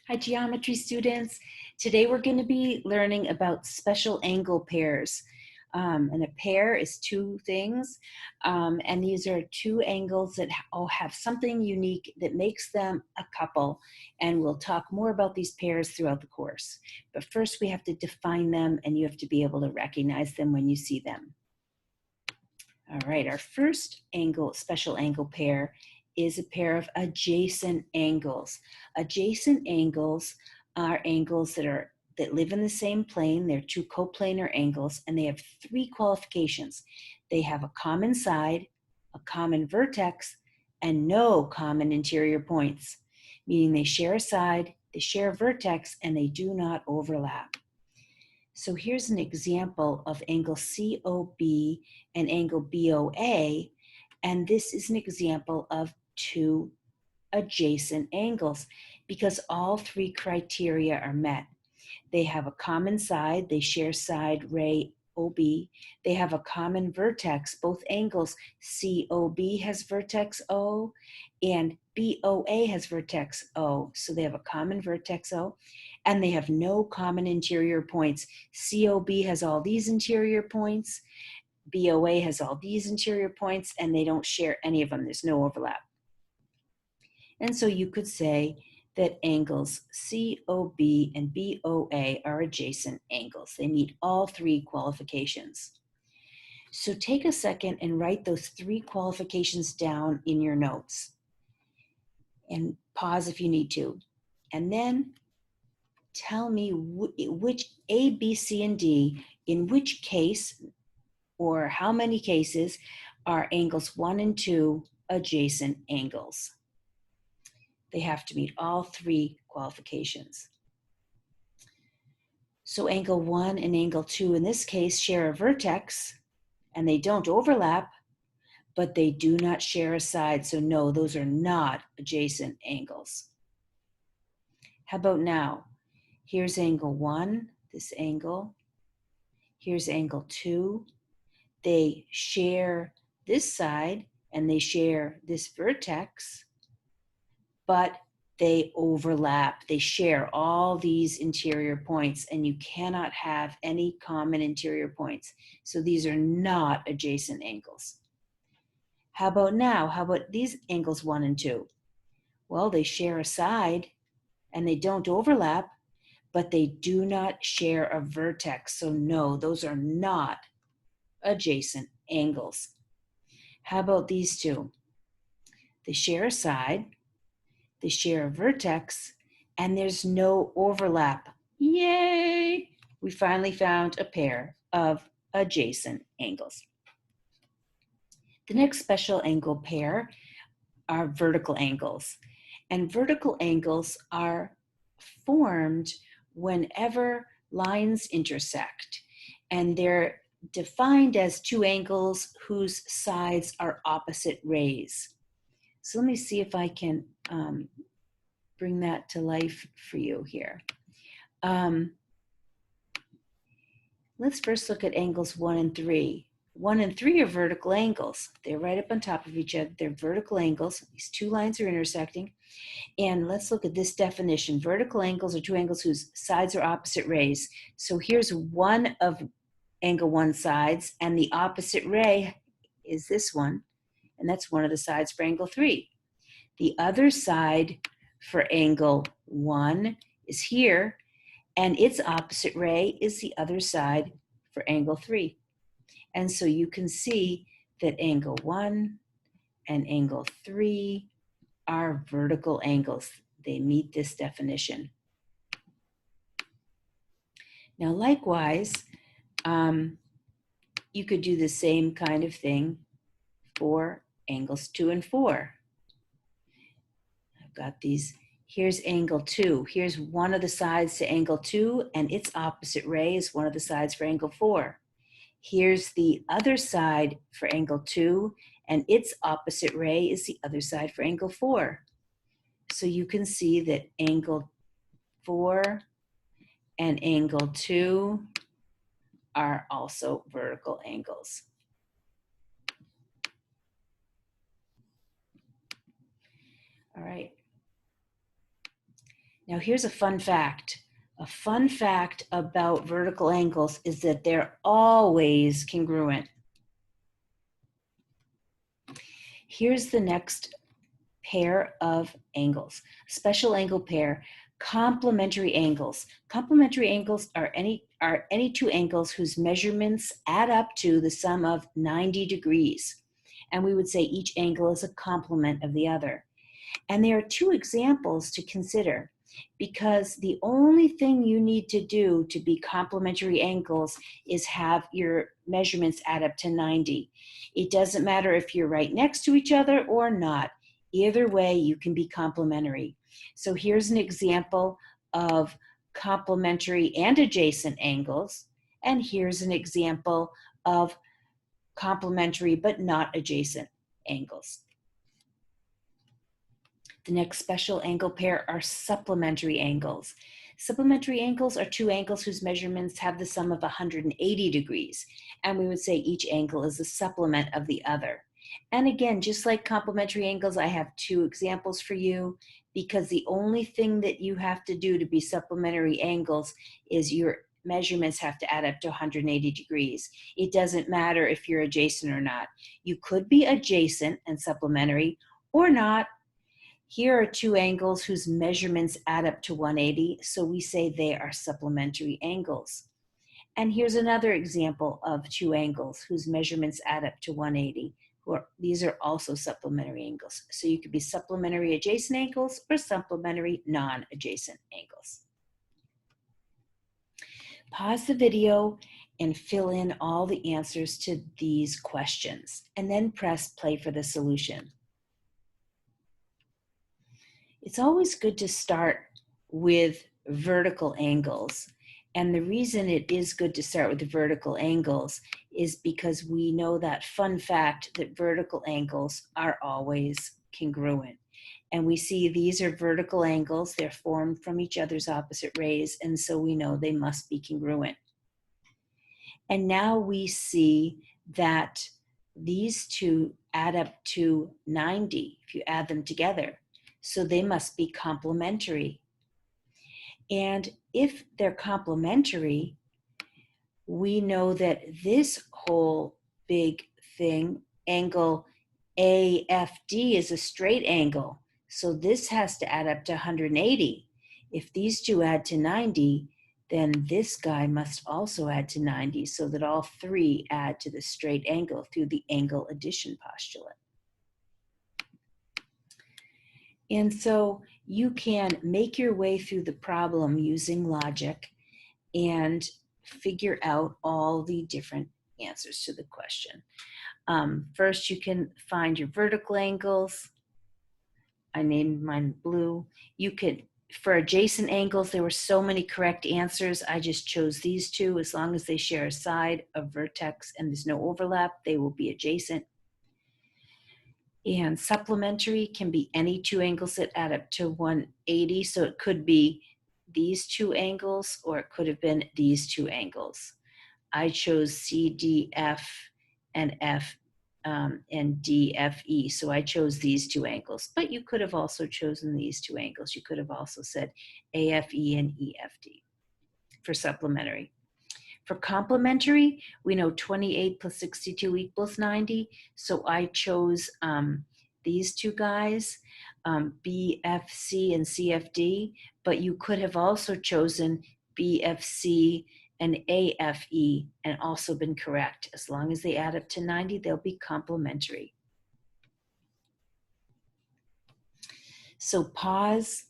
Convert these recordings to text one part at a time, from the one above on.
Hi, geometry students. Today we're going to be learning about special angle pairs. And a pair is two things, and these are two angles that all have something unique that makes them a couple. And we'll talk more about these pairs throughout the course. But first we have to define them, and you have to be able to recognize them when you see them. All right, our first angle, special angle pair is a pair of adjacent angles. Adjacent angles are angles that live in the same plane. They're two coplanar angles, and they have three qualifications. They have a common side, a common vertex, and no common interior points, meaning they share a side, they share a vertex, and they do not overlap. So here's an example of angle COB and angle BOA, and this is an example of two adjacent angles because all three criteria are met. They have a common side, they share side ray OB, they have a common vertex. Both angles, COB has vertex O and BOA has vertex O, so they have a common vertex O, and they have no common interior points. COB has all these interior points, BOA has all these interior points, and they don't share any of them. There's no overlap. And so you could say that angles COB and BOA are adjacent angles. They meet all three qualifications. So take a second and write those three qualifications down in your notes. And pause if you need to. And then tell me which A, B, C, and D, in which case or how many cases are angles 1 and 2 adjacent angles. They have to meet all three qualifications. So angle 1 and angle 2 in this case share a vertex, and they don't overlap, but they do not share a side. So no, those are not adjacent angles. How about now? Here's angle 1, this angle. Here's angle 2. They share this side and they share this vertex, but they overlap. They share all these interior points, and you cannot have any common interior points. So these are not adjacent angles. How about now? How about these angles 1 and 2? Well, they share a side and they don't overlap, but they do not share a vertex. So no, those are not adjacent angles. How about these two? They share a side, they share a vertex, and there's no overlap. Yay! We finally found a pair of adjacent angles. The next special angle pair are vertical angles. And vertical angles are formed whenever lines intersect. And they're defined as two angles whose sides are opposite rays. So let me see if I can bring that to life for you here. Let's first look at angles 1 and 3. 1 and 3 are vertical angles. They're right up on top of each other. They're vertical angles. These two lines are intersecting. And let's look at this definition. Vertical angles are two angles whose sides are opposite rays. So here's one of angle 1 sides, and the opposite ray is this one, and that's one of the sides for angle 3. The other side for angle 1 is here, and its opposite ray is the other side for angle 3. And so you can see that angle 1 and angle 3 are vertical angles. They meet this definition. Now, likewise, you could do the same kind of thing for angles 2 and 4. I've got these. Here's angle 2. Here's one of the sides to angle 2, and its opposite ray is one of the sides for angle 4. Here's the other side for angle 2, and its opposite ray is the other side for angle 4. So you can see that angle 4 and angle 2 are also vertical angles. All right. Now here's a fun fact. A fun fact about vertical angles is that they're always congruent. Here's the next pair of angles. Special angle pair, complementary angles. Complementary angles are any two angles whose measurements add up to the sum of 90 degrees. And we would say each angle is a complement of the other. And there are two examples to consider, because the only thing you need to do to be complementary angles is have your measurements add up to 90. It doesn't matter if you're right next to each other or not. Either way, you can be complementary. So here's an example of complementary and adjacent angles. And here's an example of complementary but not adjacent angles. The next special angle pair are supplementary angles. Supplementary angles are two angles whose measurements have the sum of 180 degrees, and we would say each angle is a supplement of the other. And again, just like complementary angles, I have two examples for you, because the only thing that you have to do to be supplementary angles is your measurements have to add up to 180 degrees. It doesn't matter if you're adjacent or not. You could be adjacent and supplementary or not. Here are two angles whose measurements add up to 180, so we say they are supplementary angles. And here's another example of two angles whose measurements add up to 180. These are also supplementary angles. So you could be supplementary adjacent angles or supplementary non-adjacent angles. Pause the video and fill in all the answers to these questions, and then press play for the solution. It's always good to start with vertical angles. And the reason it is good to start with the vertical angles is because we know that fun fact that vertical angles are always congruent. And we see these are vertical angles. They're formed from each other's opposite rays, and so we know they must be congruent. And now we see that these two add up to 90 if you add them together. So they must be complementary. And if they're complementary, we know that this whole big thing, angle AFD, is a straight angle. So this has to add up to 180. If these two add to 90, then this guy must also add to 90, so that all three add to the straight angle through the angle addition postulate. And so you can make your way through the problem using logic and figure out all the different answers to the question. First, you can find your vertical angles. I named mine blue. You could, for adjacent angles, there were so many correct answers. I just chose these two. As long as they share a side, a vertex, and there's no overlap, they will be adjacent. And supplementary can be any two angles that add up to 180. So it could be these two angles, or it could have been these two angles. I chose C, D, F, and F, and D, F, E. So I chose these two angles, but you could have also chosen these two angles. You could have also said A, F, E, and E, F, D for supplementary. For complementary, we know 28 plus 62 equals 90. So I chose these two guys, BFC and CFD, but you could have also chosen BFC and AFE and also been correct. As long as they add up to 90, they'll be complementary. So pause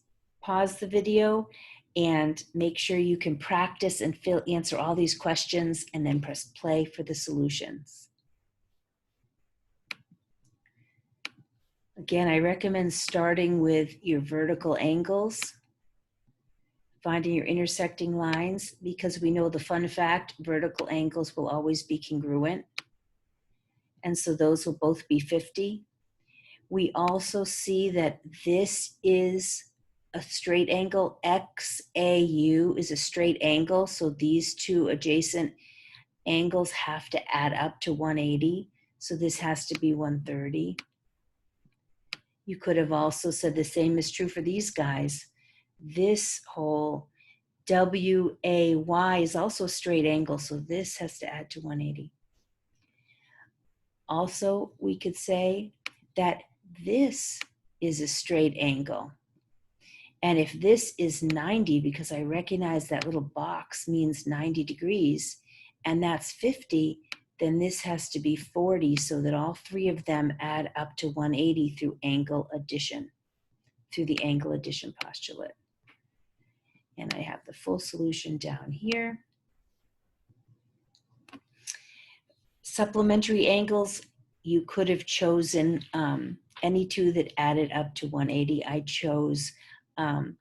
the video and make sure you can practice and answer all these questions, and then press play for the solutions. Again, I recommend starting with your vertical angles, finding your intersecting lines, because we know the fun fact, vertical angles will always be congruent. And so those will both be 50. We also see that this is a straight angle. XAU is a straight angle, so these two adjacent angles have to add up to 180. So this has to be 130. You could have also said the same is true for these guys. this whole WAY is also a straight angle, so this has to add to 180. Also, we could say that this is a straight angle. And if this is 90, because I recognize that little box means 90 degrees, and that's 50, then this has to be 40, so that all three of them add up to 180 through angle addition, through the angle addition postulate. And I have the full solution down here. Supplementary angles, you could have chosen any two that added up to 180. I chose YAU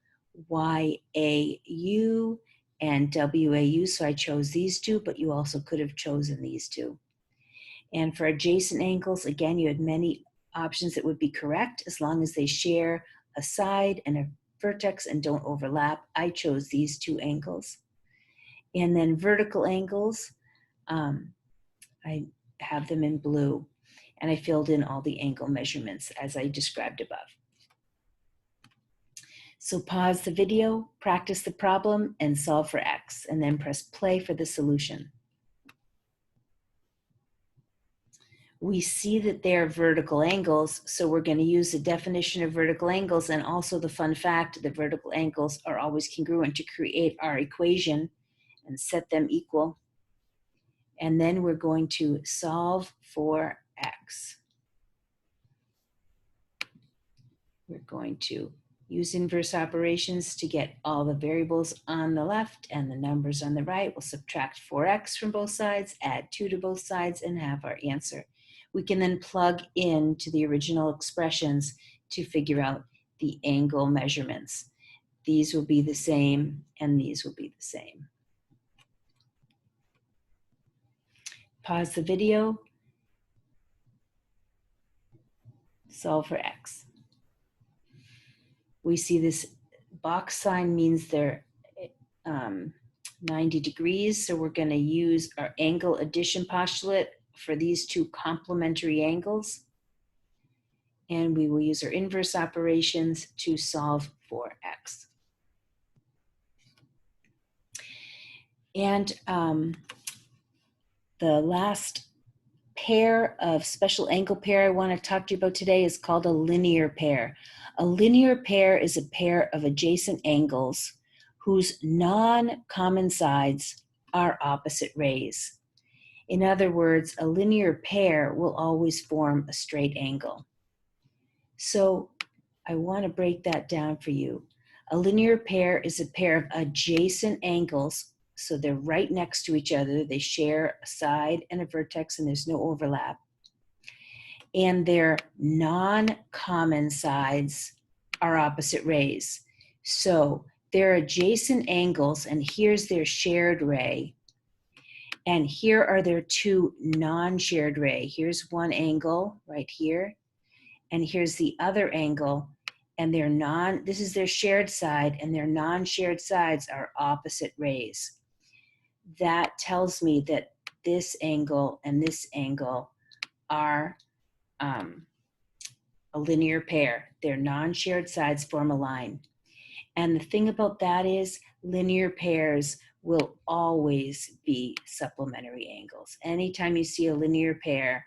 and WAU, so I chose these two, but you also could have chosen these two. And for adjacent angles, again, you had many options that would be correct as long as they share a side and a vertex and don't overlap. I chose these two angles. And then vertical angles, I have them in blue, and I filled in all the angle measurements as I described above. So pause the video, practice the problem, and solve for X, and then press play for the solution. We see that they're vertical angles, so we're going to use the definition of vertical angles and also the fun fact that vertical angles are always congruent to create our equation and set them equal. And then we're going to solve for X. We're going to use inverse operations to get all the variables on the left and the numbers on the right. We'll subtract 4x from both sides, add 2 to both sides, and have our answer. We can then plug into the original expressions to figure out the angle measurements. These will be the same, and these will be the same. Pause the video. Solve for X. We see this box sign means they're 90 degrees, so we're going to use our angle addition postulate for these two complementary angles. And we will use our inverse operations to solve for X. And the last pair of special angle pair I want to talk to you about today is called a linear pair. A linear pair is a pair of adjacent angles whose non-common sides are opposite rays. In other words, a linear pair will always form a straight angle. So I want to break that down for you. A linear pair is a pair of adjacent angles, so they're right next to each other. They share a side and a vertex, and there's no overlap. And their non-common sides are opposite rays. So they're adjacent angles, and here's their shared ray. And here are their two non-shared ray. Here's one angle right here, and here's the other angle, and this is their shared side, and their non-shared sides are opposite rays. That tells me that this angle and this angle are a linear pair. Their non-shared sides form a line. And the thing about that is linear pairs will always be supplementary angles. Anytime you see a linear pair,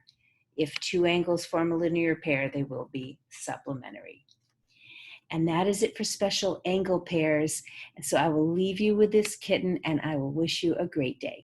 if two angles form a linear pair, they will be supplementary. And that is it for special angle pairs. And so I will leave you with this kitten, and I will wish you a great day.